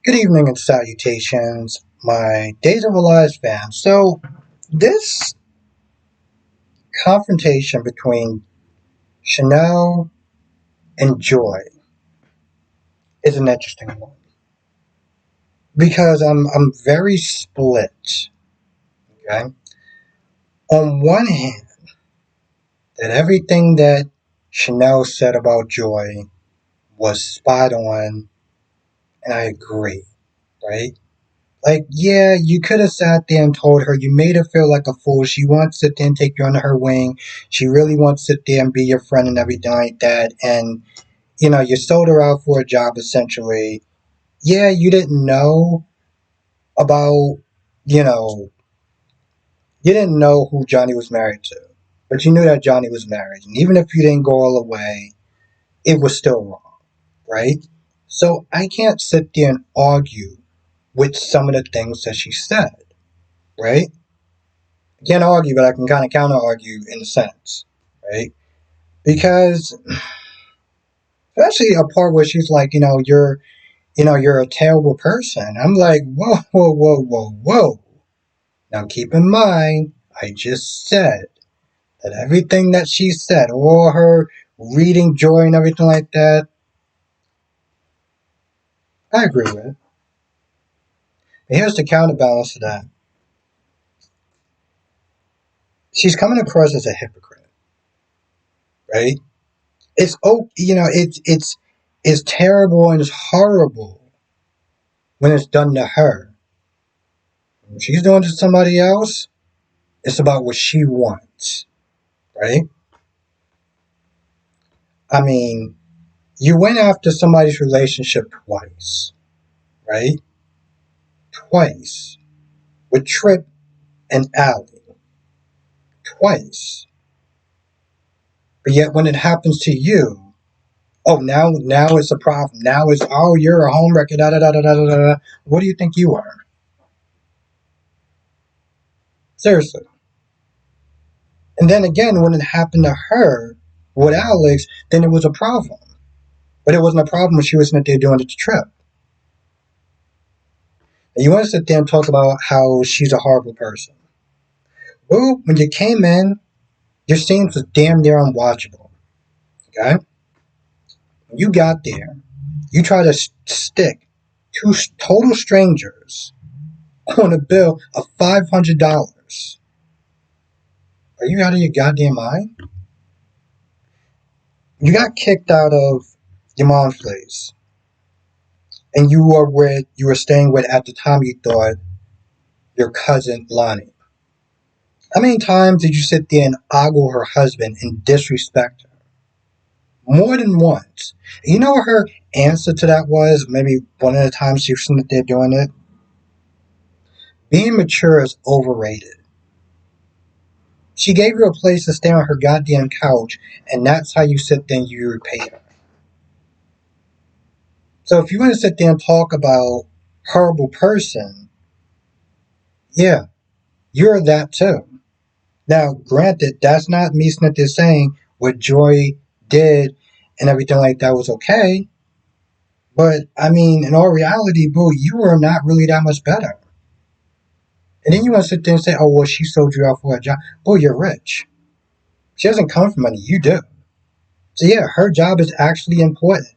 Good evening and salutations, my Days of Our Lives fans. So, this confrontation between Chanel and Joy is an interesting one because I'm very split. Okay, on one hand, that everything that Chanel said about Joy was spot on, and I agree. Right? Like, yeah, you could have sat there and told her you made her feel like a fool. She wants to sit there and take you under her wing. She really wants to sit there and be your friend and everything like that. And, you sold her out for a job essentially. Yeah, you didn't know about, you know, you didn't know who Johnny was married to. But you knew that Johnny was married. And even if you didn't go all the way, it was still wrong, right? So I can't sit there and argue with some of the things that she said, right? I can't argue, but I can kind of counter argue in a sense, right? Because especially a part where she's like, you're a terrible person. I'm like, whoa, whoa, whoa, whoa, whoa. Now keep in mind, I just said that everything that she said, all her reading Joy and everything like that, I agree with. But here's the counterbalance to that. She's coming across as a hypocrite, right? It's it's terrible and it's horrible when it's done to her. When she's doing it to somebody else, it's about what she wants, right? I mean, you went after somebody's relationship twice, right? Twice. With Trip and Allie. Twice. But yet when it happens to you, oh, now it's a problem. Now it's, oh, you're a homewrecker, da da da da da da da. What do you think you are? Seriously. And then again, when it happened to her with Alex, then it was a problem. But it wasn't a problem when she was not there doing it to Trip. And you want to sit there and talk about how she's a horrible person. Well, when you came in, your scenes was damn near unwatchable. Okay? When you got there, you try to stick two total strangers on a bill of $500. Are you out of your goddamn mind? You got kicked out of your mom's place, and you were staying with at the time you thought your cousin Lonnie. How many times did you sit there and ogle her husband and disrespect her? More than once. And you know what her answer to that was? Maybe one of the times she was sitting there doing it? Being mature is overrated. She gave you a place to stay on her goddamn couch, and that's how you sit there and you repay her. So if you want to sit there and talk about horrible person, yeah, you're that too. Now, granted, that's not me sitting there saying what Joy did and everything like that was okay. But I mean, in all reality, boo, you are not really that much better. And then you want to sit there and say, oh, well, she sold you out for a job. Boo, you're rich. She doesn't come from money. You do. So yeah, her job is actually important.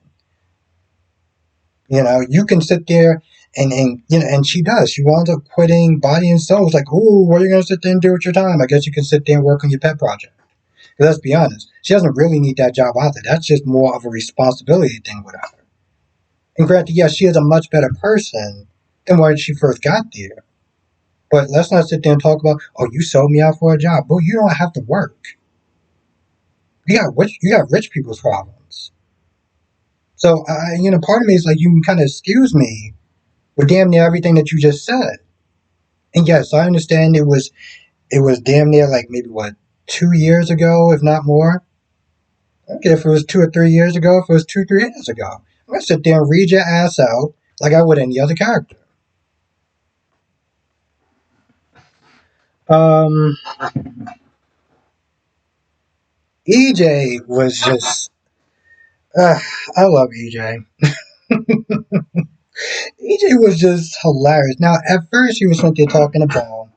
You can sit there and she does. She winds up quitting body and soul. It's like, oh, what are you going to sit there and do with your time? I guess you can sit there and work on your pet project. Because let's be honest, she doesn't really need that job either. That's just more of a responsibility thing with her. And granted, yes, she is a much better person than when she first got there. But let's not sit there and talk about, oh, you sold me out for a job. But you don't have to work. You got rich people's problems. So, part of me is like, you can kind of excuse me with damn near everything that you just said. And yes, I understand it was damn near like maybe what 2 years ago, if not more. Okay, if it was 2 or 3 years ago, if it was 2, 3 years ago, I'm gonna sit there and read your ass out like I would any other character. Um, EJ was just, uh, I love EJ. EJ was just hilarious. Now, at first, he was sitting there talking to Bell,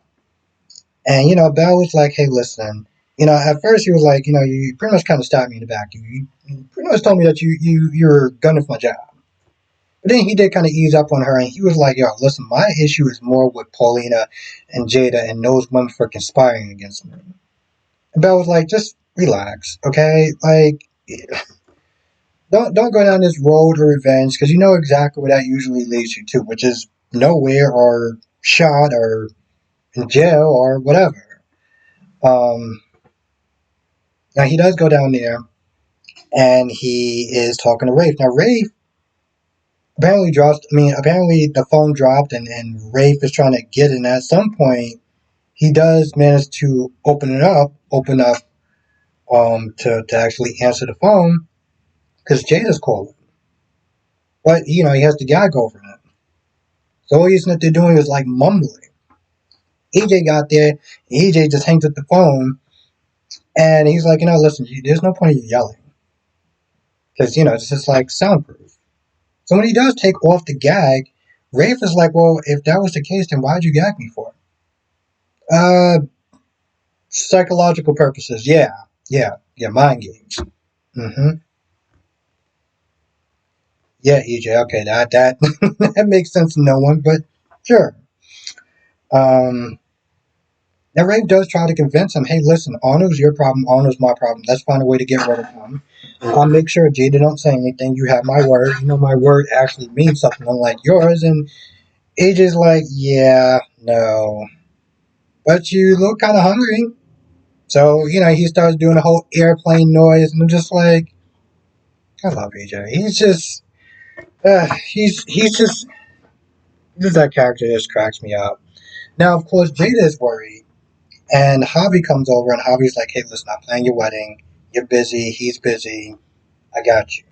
and Bell was like, "Hey, listen." At first he was like, you pretty much kind of stabbed me in the back. You pretty much told me that you're gunning for my job. But then he did kind of ease up on her, and he was like, "Yo, listen, my issue is more with Paulina and Jada and those women for conspiring against me." And Belle was like, "Just relax, okay? Like, don't go down this road of revenge because you know exactly what that usually leads you to, which is nowhere or shot or in jail or whatever." Um, Now he does go down there, and he is talking to Rafe. Now Rafe apparently drops. I mean, apparently the phone dropped, and Rafe is trying to get it. And at some point, he does manage to open up to actually answer the phone because Jada's calling. But he has to gag over it. So all he's not doing is like mumbling. EJ got there. EJ just hangs up the phone, and he's like, listen, there's no point in you yelling because it's just like soundproof. So when he does take off the gag, Rafe is like, well, if that was the case, then why'd you gag me for? Uh, Psychological purposes. Yeah, mind games. Mm-hmm. Yeah, EJ. Okay, that that makes sense to no one, but sure. Um, Now Rafe does try to convince him, hey, listen, Arnold's your problem, Arnold's my problem. Let's find a way to get rid of him. I'll make sure Jada don't say anything. You have my word. My word actually means something unlike yours. And AJ's like, yeah, no. But you look kind of hungry. So, he starts doing a whole airplane noise. And I'm just like, I love AJ. He's just that character that just cracks me up. Now, of course, Jada is worried. And Javi comes over, and Javi's like, hey, listen, I'm planning your wedding. You're busy. He's busy. I got you.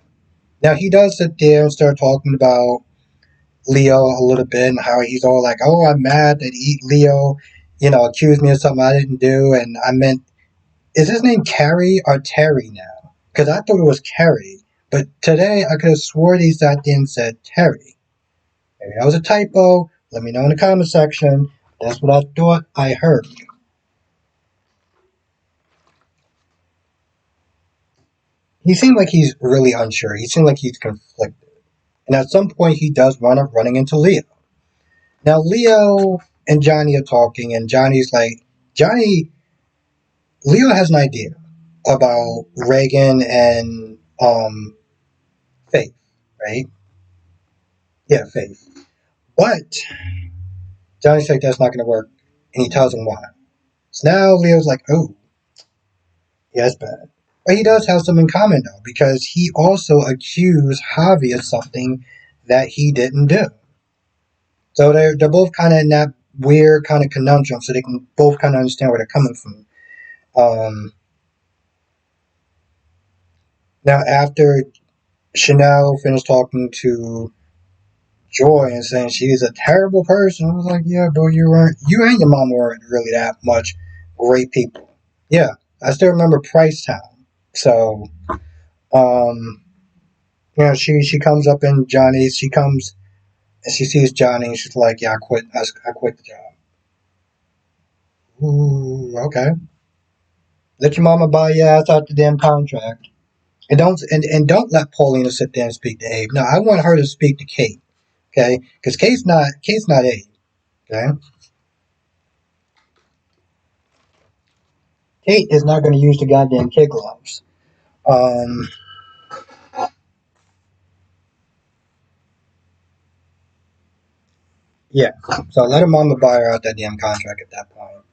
Now, he does sit there and start talking about Leo a little bit and how he's all like, oh, I'm mad that Leo, accused me of something I didn't do. And I meant, is his name Carrie or Terry now? Because I thought it was Carrie. But today I could have swore he sat there and said Terry. Maybe that was a typo. Let me know in the comment section. That's what I thought I heard. He seemed like he's really unsure. He seemed like he's conflicted. And at some point, he does wind up running into Leo. Now, Leo and Johnny are talking, and Johnny's like, Leo has an idea about Reagan and Faith, right? Yeah, Faith. But Johnny's like, that's not going to work. And he tells him why. So now Leo's like, oh, yeah, that's bad. But he does have some in common, though, because he also accused Javi of something that he didn't do. So they're both kind of in that weird kind of conundrum, so they can both kind of understand where they're coming from. Um, Now, after Chanel finished talking to Joy and saying she's a terrible person, I was like, yeah, bro, you and your mom weren't really that much great people. Yeah, I still remember Price Town. So, um, she comes up in Johnny's. She comes and she sees Johnny, and she's like, yeah, I quit. I quit the job. Ooh, okay. Let your mama buy your ass out the damn contract. And don't let Paulina sit there and speak to Abe. No, I want her to speak to Kate. Okay, because Kate's not Abe. Okay, Kate is not going to use the goddamn kid gloves. Um, yeah. So let her mama buy her out that damn contract at that point.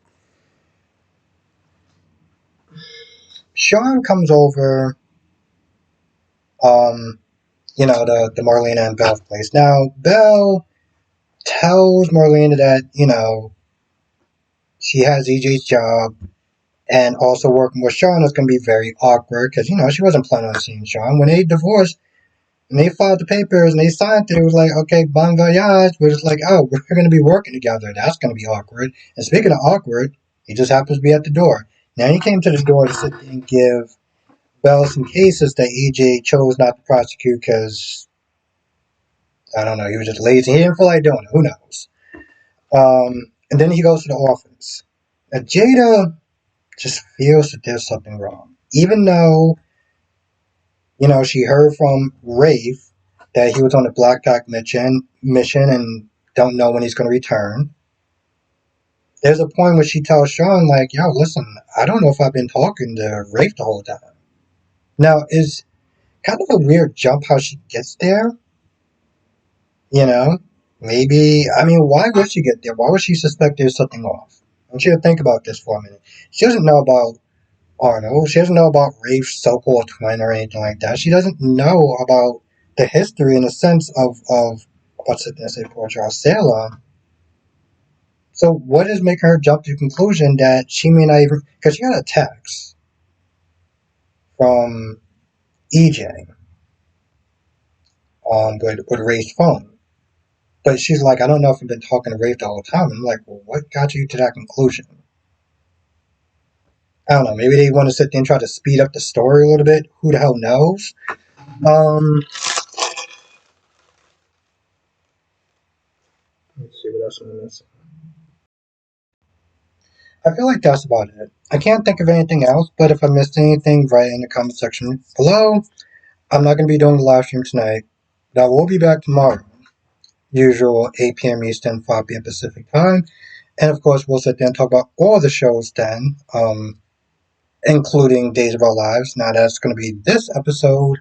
Sean comes over. Um, the Marlena and Belle place. Now Belle tells Marlena that she has EJ's job and also working with Sean is going to be very awkward because she wasn't planning on seeing Sean when they divorced. And they filed the papers and they signed it. It was like, okay, bon voyage. We're just like, oh, we're going to be working together. That's going to be awkward. And speaking of awkward, he just happens to be at the door. Now he came to the door to sit and give Bell some cases that EJ chose not to prosecute because I don't know. He was just lazy. He didn't feel like doing it. Who knows? And then he goes to the office. Now, Jada just feels that there's something wrong. Even though, she heard from Rafe that he was on the Black Dot mission and don't know when he's going to return. There's a point where she tells Sean, like, yo, listen, I don't know if I've been talking to Rafe the whole time. Now, is kind of a weird jump how she gets there. Maybe, why would she get there? Why would she suspect there's something off? I want you to think about this for a minute. She doesn't know about Arnold. She doesn't know about Rafe's so-called twin or anything like that. She doesn't know about the history in the sense of what's it that say, Port Charles, Salem. So what is making her jump to the conclusion that she may not even, because she got a text from EJ with Ray's phone. But she's like, I don't know if I've been talking to Rafe the whole time. I'm like, well, what got you to that conclusion? I don't know. Maybe they want to sit there and try to speed up the story a little bit. Who the hell knows? Let's see what else I'm missing. I feel like that's about it. I can't think of anything else, but if I missed anything, write in the comment section below. I'm not going to be doing the live stream tonight, but I will be back tomorrow. Usual 8 p.m. Eastern, 5 p.m. Pacific time. And of course, we'll sit there and talk about all the shows then, including Days of Our Lives. Now that's going to be this episode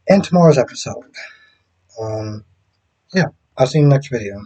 and tomorrow's episode. Yeah, I'll see you in the next video.